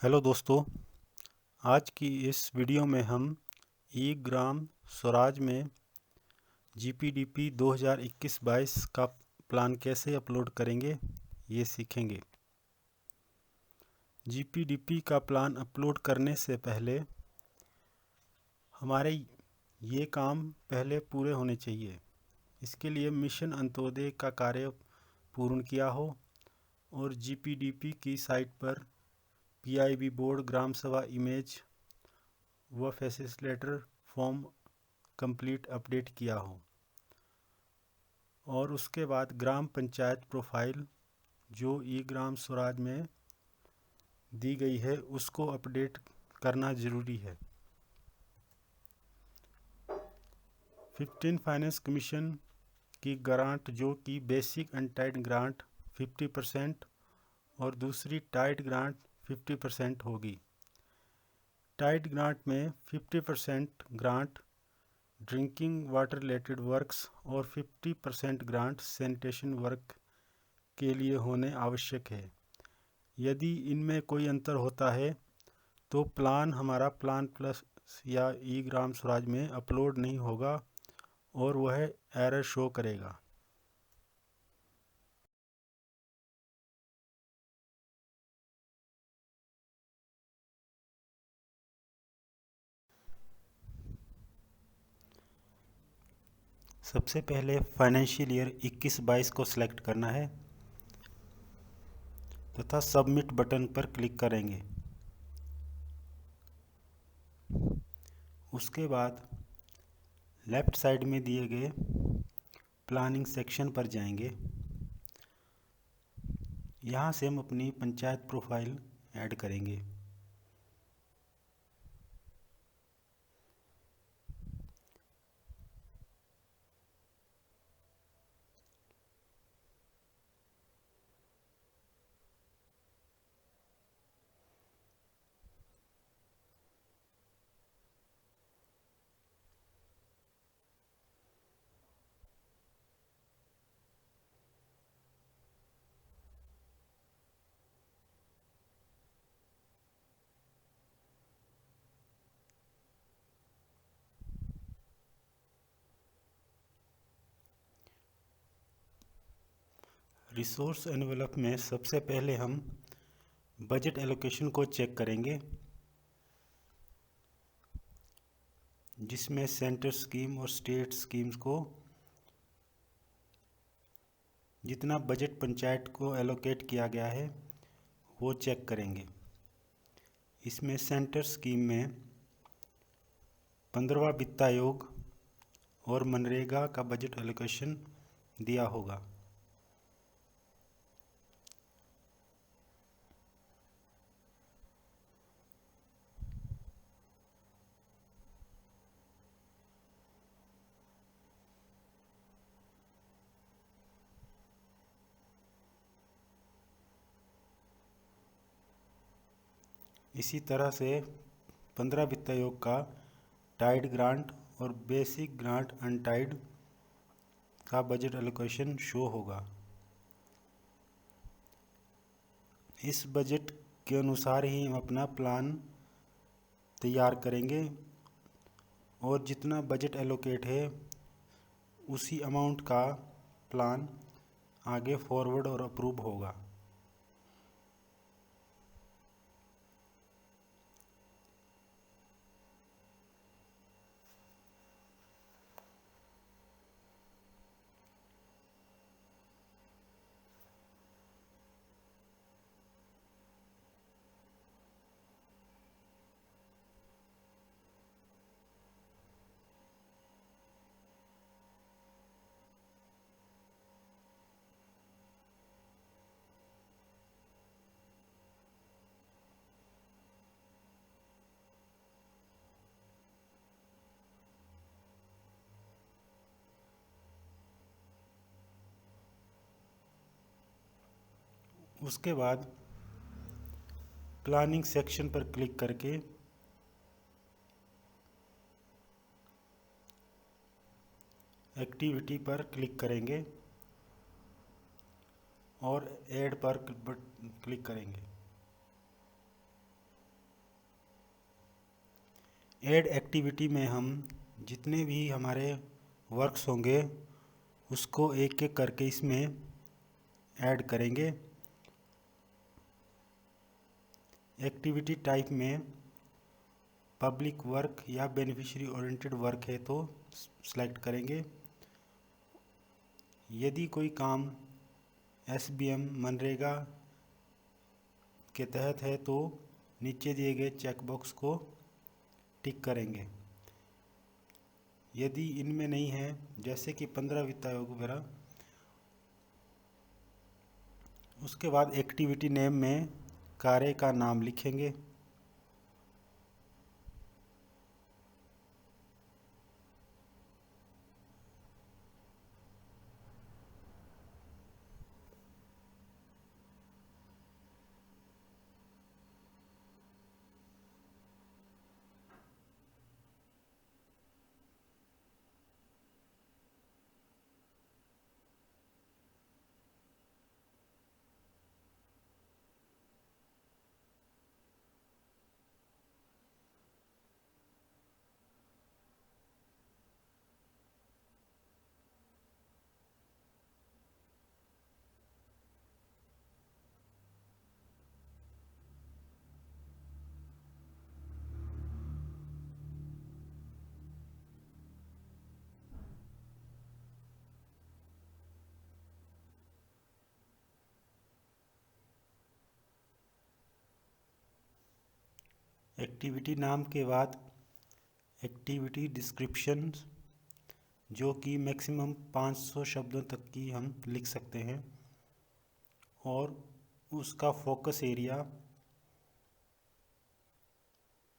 Hello दोस्तों। आज की इस वीडियो में हम ई ग्राम स्वराज में जीपीडीपी 2021-22 का प्लान कैसे अपलोड करेंगे ये सीखेंगे। जीपीडीपी का प्लान अपलोड करने से पहले हमारे ये काम पहले पूरे होने चाहिए। इसके लिए मिशन अंत्योदय का कार्य पूर्ण किया हो और जीपीडीपी की साइट पर पीआईबी बोर्ड ग्राम सभा इमेज व फैसिलिटेटर फॉर्म कंप्लीट अपडेट किया हो और उसके बाद ग्राम पंचायत प्रोफाइल जो ई ग्राम स्वराज में दी गई है उसको अपडेट करना ज़रूरी है। 15 फाइनेंस कमीशन की ग्रांट जो कि बेसिक अनटाइड ग्रांट 50% और दूसरी टाइड ग्रांट 50% होगी। टाइड ग्रांट में 50% grant drinking water related works और 50% ग्रांट सैनिटेशन वर्क के लिए होने आवश्यक है। यदि इनमें कोई अंतर होता है तो प्लान हमारा प्लान प्लस या ई ग्राम स्वराज में अपलोड नहीं होगा और वह एरर शो करेगा। सबसे पहले फाइनेंशियल ईयर 21-22 को सिलेक्ट करना है तथा सबमिट बटन पर क्लिक करेंगे। उसके बाद लेफ़्ट साइड में दिए गए प्लानिंग सेक्शन पर जाएंगे। यहाँ से हम अपनी पंचायत प्रोफाइल ऐड करेंगे। रिसोर्स एनवेलप में सबसे पहले हम बजट एलोकेशन को चेक करेंगे, जिसमें सेंटर स्कीम और स्टेट स्कीम्स को जितना बजट पंचायत को एलोकेट किया गया है वो चेक करेंगे। इसमें सेंटर स्कीम में 15वां वित्त आयोग और मनरेगा का बजट एलोकेशन दिया होगा। इसी तरह से 15 वित्त आयोग का टाइड ग्रांट और बेसिक ग्रांट अनटाइड का बजट एलोकेशन शो होगा। इस बजट के अनुसार ही हम अपना प्लान तैयार करेंगे और जितना बजट एलोकेट है उसी अमाउंट का प्लान आगे फॉरवर्ड और अप्रूव होगा। उसके बाद प्लानिंग सेक्शन पर क्लिक करके एक्टिविटी पर क्लिक करेंगे और ऐड पर क्लिक करेंगे। ऐड एक्टिविटी में हम जितने भी हमारे वर्क्स होंगे उसको एक एक करके इसमें ऐड करेंगे। एक्टिविटी टाइप में पब्लिक वर्क या बेनिफिशियरी ओरिएंटेड वर्क है तो सेलेक्ट करेंगे। यदि कोई काम SBM मनरेगा के तहत है तो नीचे दिए गए चेकबॉक्स को टिक करेंगे। यदि इनमें नहीं है, जैसे कि 15 वित्त आयोग वगैरह, उसके बाद एक्टिविटी नेम में कार्य का नाम लिखेंगे। एक्टिविटी नाम के बाद एक्टिविटी डिस्क्रिप्शन, जो कि मैक्सिमम 500 शब्दों तक की हम लिख सकते हैं, और उसका focus area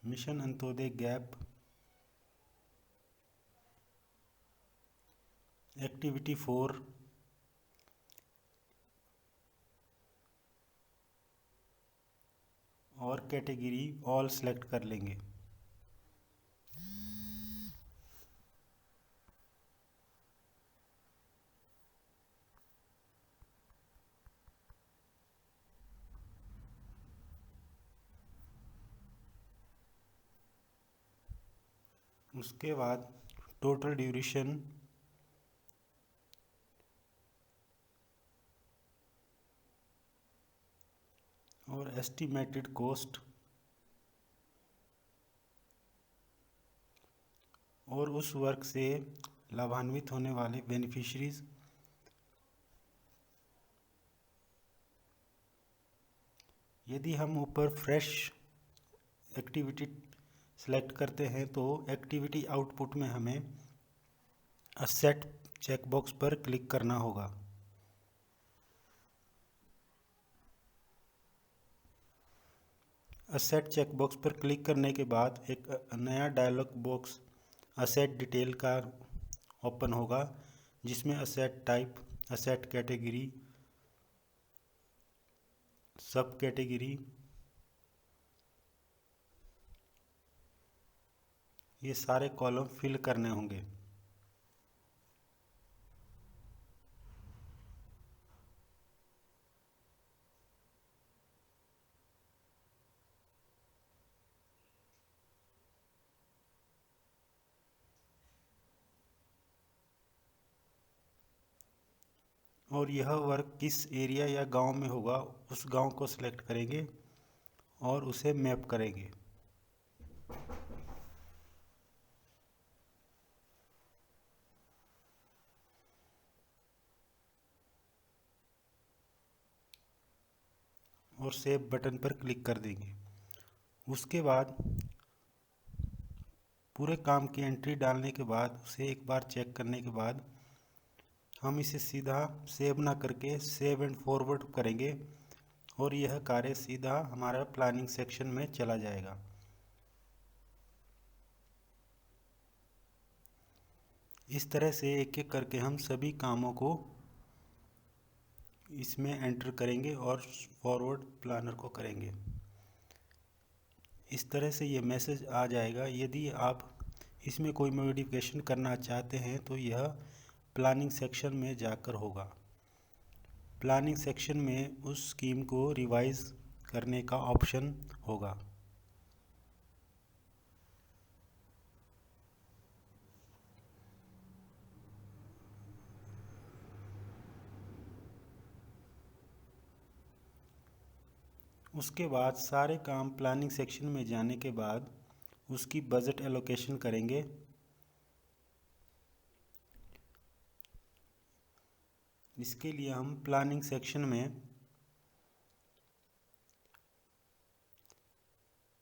mission Antyodaya gap, activity 4, और कैटेगरी ऑल सेलेक्ट कर लेंगे। उसके बाद टोटल ड्यूरेशन और एस्टिमेटेड कॉस्ट, और उस वर्क से लाभान्वित होने वाले बेनिफिशरीज। यदि हम ऊपर फ्रेश एक्टिविटी सेलेक्ट करते हैं तो एक्टिविटी आउटपुट में हमें असेट चेकबॉक्स पर क्लिक करना होगा। असेट चेकबॉक्स पर क्लिक करने के बाद एक नया डायलॉग बॉक्स असेट डिटेल का ओपन होगा, जिसमें असेट टाइप, असेट कैटेगरी, सब कैटेगरी, ये सारे कॉलम फिल करने होंगे। और यह वर्क किस एरिया या गांव में होगा उस गांव को सिलेक्ट करेंगे और उसे मैप करेंगे। और सेव बटन पर क्लिक कर देंगे। उसके बाद पूरे काम की एंट्री डालने के बाद उसे एक बार चेक करने के बाद हम इसे सीधा सेव ना करके सेव एंड फॉरवर्ड करेंगे और यह कार्य सीधा हमारा प्लानिंग सेक्शन में चला जाएगा। इस तरह से एक एक करके हम सभी कामों को इसमें एंटर करेंगे और फॉरवर्ड प्लानर को करेंगे। इस तरह से ये मैसेज आ जाएगा। यदि आप इसमें कोई मॉडिफिकेशन करना चाहते हैं तो यह प्लानिंग सेक्शन में जाकर होगा। प्लानिंग सेक्शन में उस स्कीम को रिवाइज करने का ऑप्शन होगा। उसके बाद सारे काम प्लानिंग सेक्शन में जाने के बाद उसकी बजट एलोकेशन करेंगे। इसके लिए हम प्लानिंग सेक्शन में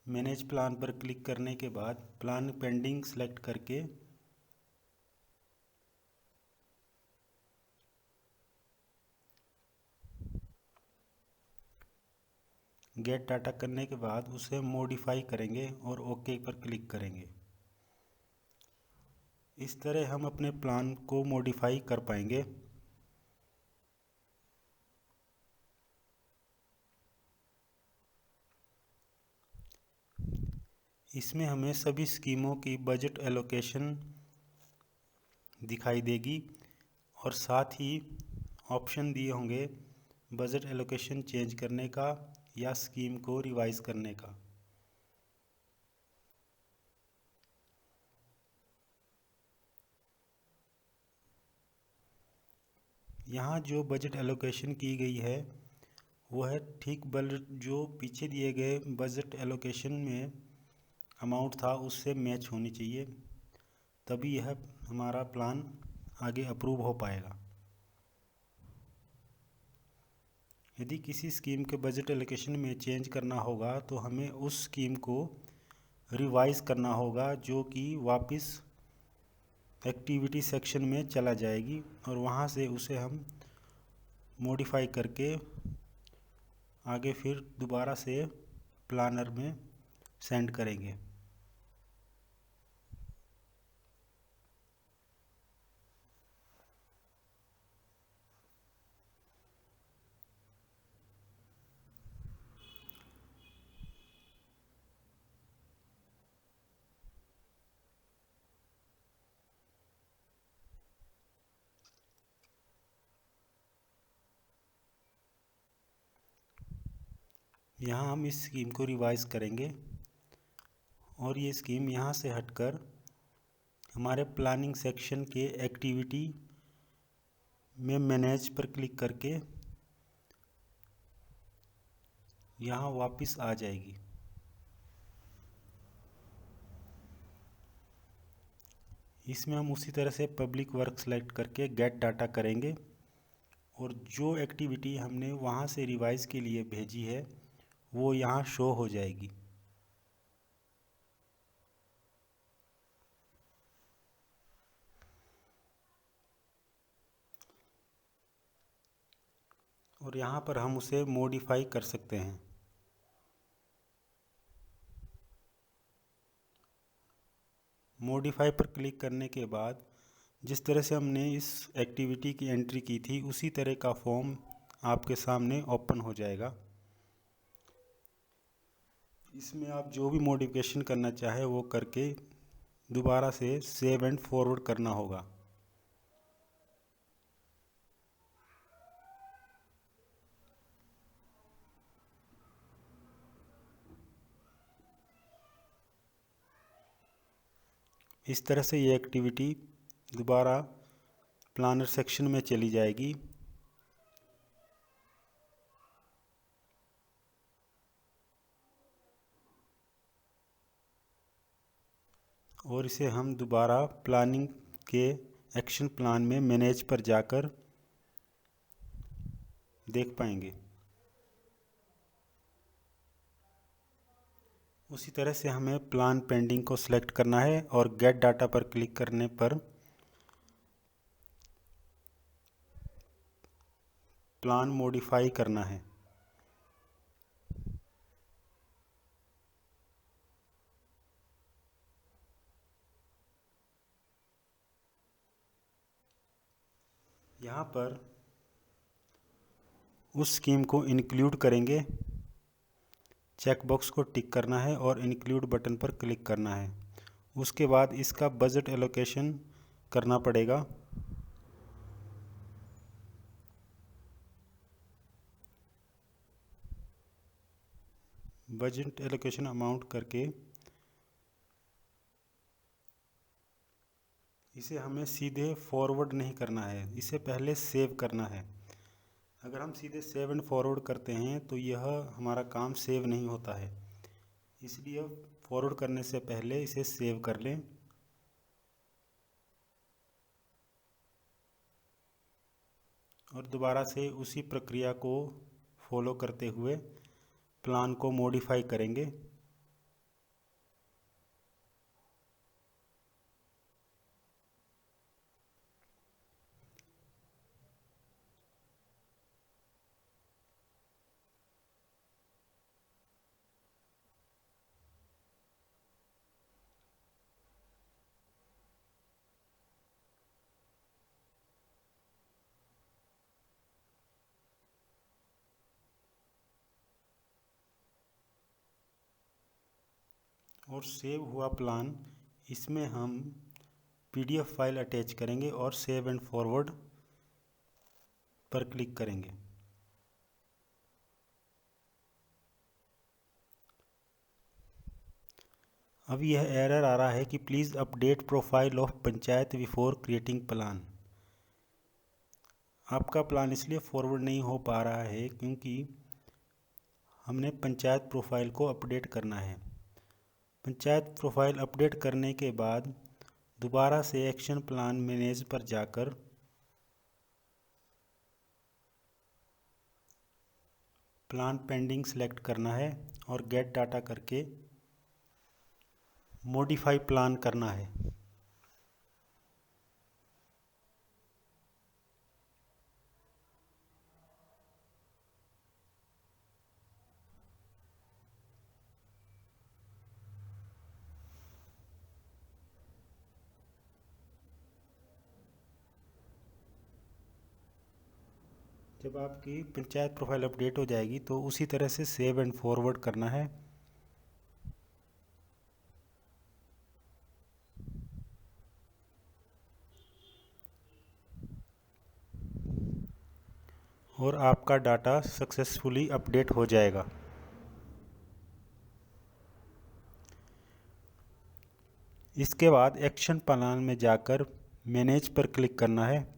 मैनेज प्लान पर क्लिक करने के बाद प्लान पेंडिंग सेलेक्ट करके गेट डाटा करने के बाद उसे मॉडिफाई करेंगे और ओके पर क्लिक करेंगे। इस तरह हम अपने प्लान को मॉडिफाई कर पाएंगे। इसमें हमें सभी स्कीमों की बजट एलोकेशन दिखाई देगी और साथ ही ऑप्शन दिए होंगे बजट एलोकेशन चेंज करने का या स्कीम को रिवाइज करने का। यहाँ जो बजट एलोकेशन की गई है वो है ठीक जो पीछे दिए गए बजट एलोकेशन में अमाउंट था उससे मैच होनी चाहिए, तभी यह हमारा प्लान आगे अप्रूव हो पाएगा। यदि किसी स्कीम के बजट एलोकेशन में चेंज करना होगा तो हमें उस स्कीम को रिवाइज करना होगा, जो कि वापस एक्टिविटी सेक्शन में चला जाएगी और वहाँ से उसे हम मॉडिफाई करके आगे फिर दोबारा से प्लानर में सेंड करेंगे। यहाँ हम इस स्कीम को रिवाइज करेंगे और ये स्कीम यहाँ से हटकर हमारे प्लानिंग सेक्शन के एक्टिविटी में मैनेज पर क्लिक करके यहाँ वापस आ जाएगी। इसमें हम उसी तरह से पब्लिक वर्क सेलेक्ट करके गेट डाटा करेंगे और जो एक्टिविटी हमने वहाँ से रिवाइज के लिए भेजी है वो यहाँ शो हो जाएगी। और यहाँ पर हम उसे मॉडिफाई कर सकते हैं। मॉडिफाई पर क्लिक करने के बाद जिस तरह से हमने इस एक्टिविटी की एंट्री की थी उसी तरह का फॉर्म आपके सामने ओपन हो जाएगा। इसमें आप जो भी मॉडिफिकेशन करना चाहे वो करके दोबारा से सेव एंड फॉरवर्ड करना होगा। इस तरह से ये एक्टिविटी दोबारा प्लानर सेक्शन में चली जाएगी और इसे हम दोबारा प्लानिंग के एक्शन प्लान में मैनेज पर जाकर देख पाएंगे। उसी तरह से हमें प्लान पेंडिंग को सिलेक्ट करना है और गेट डाटा पर क्लिक करने पर प्लान मॉडिफाई करना है। यहाँ पर उस स्कीम को इंक्लूड करेंगे, चेक बॉक्स को टिक करना है और इंक्लूड बटन पर क्लिक करना है। उसके बाद इसका बजट एलोकेशन करना पड़ेगा। बजट एलोकेशन अमाउंट करके इसे हमें सीधे फॉरवर्ड नहीं करना है, इसे पहले सेव करना है। अगर हम सीधे सेव एंड फॉरवर्ड करते हैं तो यह हमारा काम सेव नहीं होता है, इसलिए फॉरवर्ड करने से पहले इसे सेव कर लें। और दोबारा से उसी प्रक्रिया को फॉलो करते हुए प्लान को मॉडिफाई करेंगे। और सेव हुआ प्लान, इसमें हम पीडीएफ फाइल अटैच करेंगे और सेव एंड फॉरवर्ड पर क्लिक करेंगे। अब यह एरर आ रहा है कि please update profile of panchayat before creating plan. आपका प्लान इसलिए फॉरवर्ड नहीं हो पा रहा है क्योंकि हमने पंचायत प्रोफाइल को अपडेट करना है। पंचायत प्रोफाइल अपडेट करने के बाद दोबारा से एक्शन प्लान मैनेज पर जाकर प्लान पेंडिंग सेलेक्ट करना है और गेट डाटा करके मॉडिफाई प्लान करना है। जब आपकी पंचायत प्रोफाइल अपडेट हो जाएगी तो उसी तरह से सेव एंड फॉरवर्ड करना है। और आपका डाटा सक्सेसफुली अपडेट हो जाएगा। इसके बाद एक्शन प्लान में जाकर मैनेज पर क्लिक करना है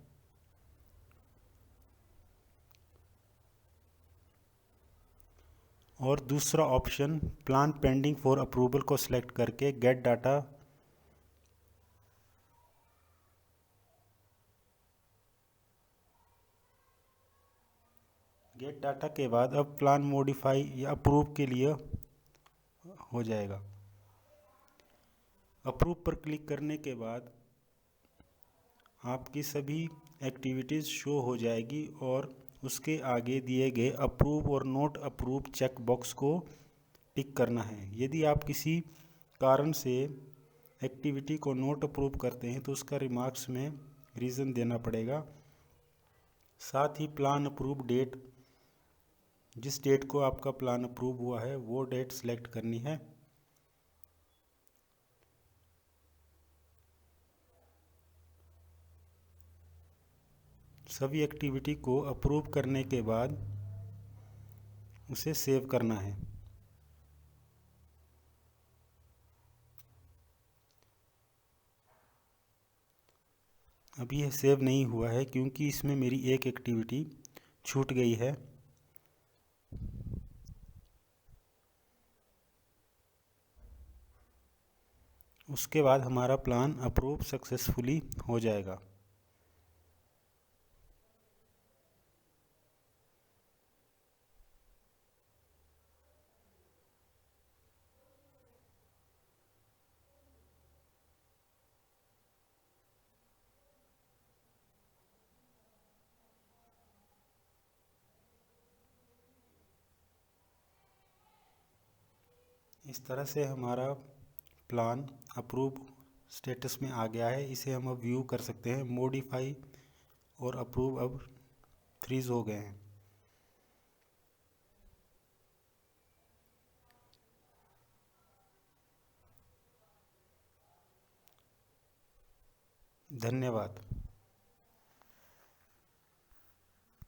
और दूसरा option plan pending for approval को सिलेक्ट करके गेट डाटा के बाद अब प्लान मॉडिफाई या अप्रूव के लिए हो जाएगा। अप्रूव पर क्लिक करने के बाद आपकी सभी एक्टिविटीज़ शो हो जाएगी और उसके आगे दिए गए अप्रूव और नोट अप्रूव चेक बॉक्स को टिक करना है। यदि आप किसी कारण से एक्टिविटी को नोट अप्रूव करते हैं तो उसका रिमार्क्स में रीज़न देना पड़ेगा। साथ ही प्लान अप्रूव डेट, जिस डेट को आपका प्लान अप्रूव हुआ है वो डेट सेलेक्ट करनी है। सभी एक्टिविटी को अप्रूव करने के बाद उसे सेव करना है। अभी यह सेव नहीं हुआ है क्योंकि इसमें मेरी एक एक्टिविटी छूट गई है। उसके बाद हमारा प्लान अप्रूव सक्सेसफुली हो जाएगा। इस तरह से हमारा प्लान अप्रूव स्टेटस में आ गया है। इसे हम अब व्यू कर सकते हैं। मॉडिफाई और अप्रूव अब फ्रीज हो गए हैं। धन्यवाद।